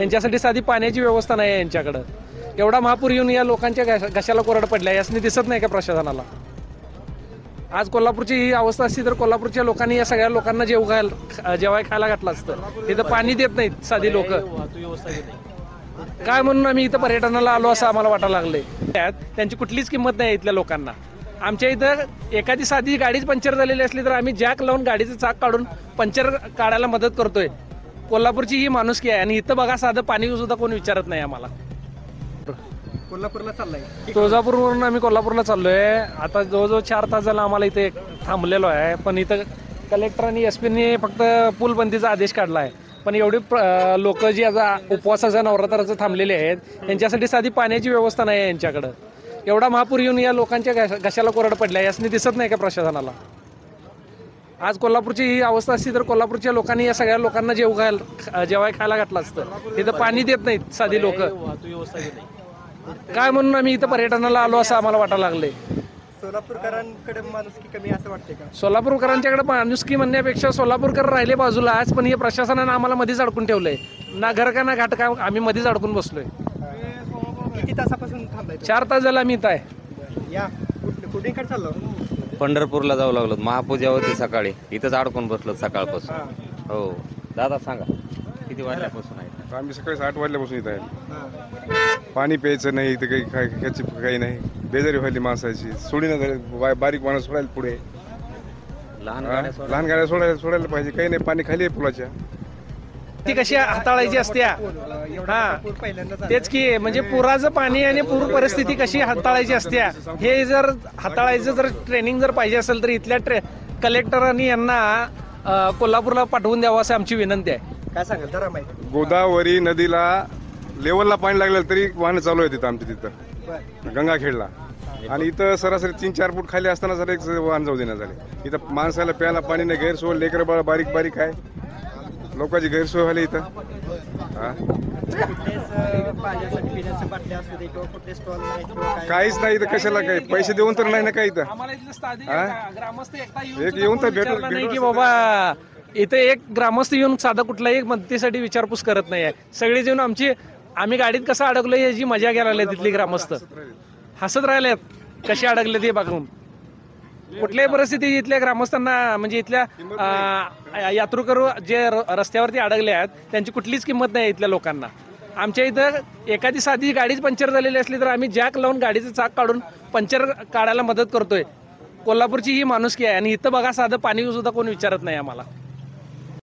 यांच्यासाठी साधी पाण्याची व्यवस्था नाही आहे यांच्याकडं. एवढा महापूर येऊन या लोकांच्या घशाला कोरड पडल्या, यासनी दिसत नाही का प्रशासनाला? आज कोल्हापूरची ही अवस्था असती तर कोल्हापूरच्या लोकांनी या सगळ्या लोकांना जेवाय खायला घातलं असतं. इथं पाणी देत नाहीत साधी लोक. काय म्हणून आम्ही इथं पर्यटनाला आलो असं आम्हाला वाटायला लागले. त्यांची कुठलीच किंमत नाही इथल्या लोकांना. आमच्या इथं एखादी साधी गाडीच पंक्चर झालेली असली तर आम्ही जॅक लावून गाडीचं चाक काढून पंक्चर काढायला मदत करतोय. कोल्हापूरची ही माणुसकी आहे. आणि इथं बघा, साधं पाणी सुद्धा कोण विचारत नाही आम्हाला. कोल्हापूरला चाललाय, तुळजापूरवरून आम्ही कोल्हापूरला चाललोय. आता जवळजवळ 4 तास झाला आम्हाला इथे थांबलेलो आहे. पण इथं कलेक्टर आणि एसपीने फक्त पूल बंदीचा आदेश काढला आहे. पण एवढी लोक जी आता उपवासाच्या नवरात्राचं थांबलेले आहेत, त्यांच्यासाठी साधी पाण्याची व्यवस्था नाही आहे यांच्याकडं. एवढा महापूर येऊन या लोकांच्या घशाला कोरड पडल्या, यासनी दिसत नाही का प्रशासनाला? आज कोल्हापूरची ही अवस्था असती तर कोल्हापूरच्या लोकांनी या सगळ्या लोकांना जेवाय खायला घातलं असतं. इथं पाणी देत नाहीत साधी लोक. काय म्हणून आम्ही इथं पर्यटनाला आलो असं आम्हाला वाटायला लागले. सोलापूरकरांकडे माणुसकी कमी असं वाटतंय का? सोलापूरकरांच्याकडे माणुसकी म्हणण्यापेक्षा सोलापूरकर राहिले बाजूला आज, पण हे प्रशासनानं आम्हाला मध्येच अडकून ठेवलंय. ना घर का ना घाट का, आम्ही मध्येच अडकून बसलोय. किती तासापासून थांबलाय? 4 तास झाला आम्ही इथं आहे. या कुठे चाललो? पंढरपूरला जाऊ लागलो. महापूजा होती सकाळी, इथंच अडकून बसलो सकाळपासून. हो दादा सांगा, किती वाजल्यापासून आहे? आम्ही सकाळी 8 वाजल्यापासून इथं आहे. पाणी प्यायचं नाही इथं, काही नाही. बेजारी व्हायली माणसाची. सोडीनं झाली, बारीक माणूस सोडायला पुढे. लहान गाड्या सोडायला पाहिजे. काही नाही, पाणी खाली आहे पुलाच्या. ती कशी हाताळायची असत्या? हा तेच की, म्हणजे पुराचं पाणी आणि पूर परिस्थिती कशी हाताळायची असत्या, हे जर हाताळायचं जर ट्रेनिंग जर पाहिजे असेल तर इथल्या कलेक्टरांनी यांना कोल्हापूरला पाठवून द्यावं असं आमची विनंती आहे. काय सांगाल जरा माहिती? गोदावरी नदीला लेवलला पाणी लागलेलं तरी वाहनं चालू आहे तिथं आमच्या तिथं गंगाखेडला. आणि इथं सरासरी 3-4 फूट खाली असताना जर एक वाहन जाऊ देण्यात झाले. इथं माणसाला प्यायला पाणी नाही, गैरसोय. लेकरं बाळ बारीक बारीक आहे, लोकांची गैरसोय व्हायला इथं. काहीच नाही इथं. कशाला काही पैसे देऊन तर नाही ना काही इथं. एक येऊन तर भेटू की बाबा इथे एक ग्रामस्थ येऊन साधा कुठलाही मदतीसाठी विचारपूस करत नाही आहे. सगळे जेवण आम्ही गाडीत कसं अडकलो याची मजा घ्यायला लागली. तिथली ग्रामस्थ हसत राहिलेत कसे अडकले ते बघून. कुठल्याही परिस्थिती इथल्या ग्रामस्थांना, म्हणजे इथल्या यात्रेकरू जे रस्त्यावरती अडकले आहेत, त्यांची कुठलीच किंमत नाही इथल्या लोकांना. आमच्या इथं एखादी साधी गाडीच पंक्चर झालेली असली तर आम्ही जॅक लावून गाडीचं चाक काढून पंक्चर काढायला मदत करतोय. कोल्हापूरची ही माणुसकी आहे. आणि इथं बघा, साधं पाणी सुद्धा कोण विचारत नाही आम्हाला.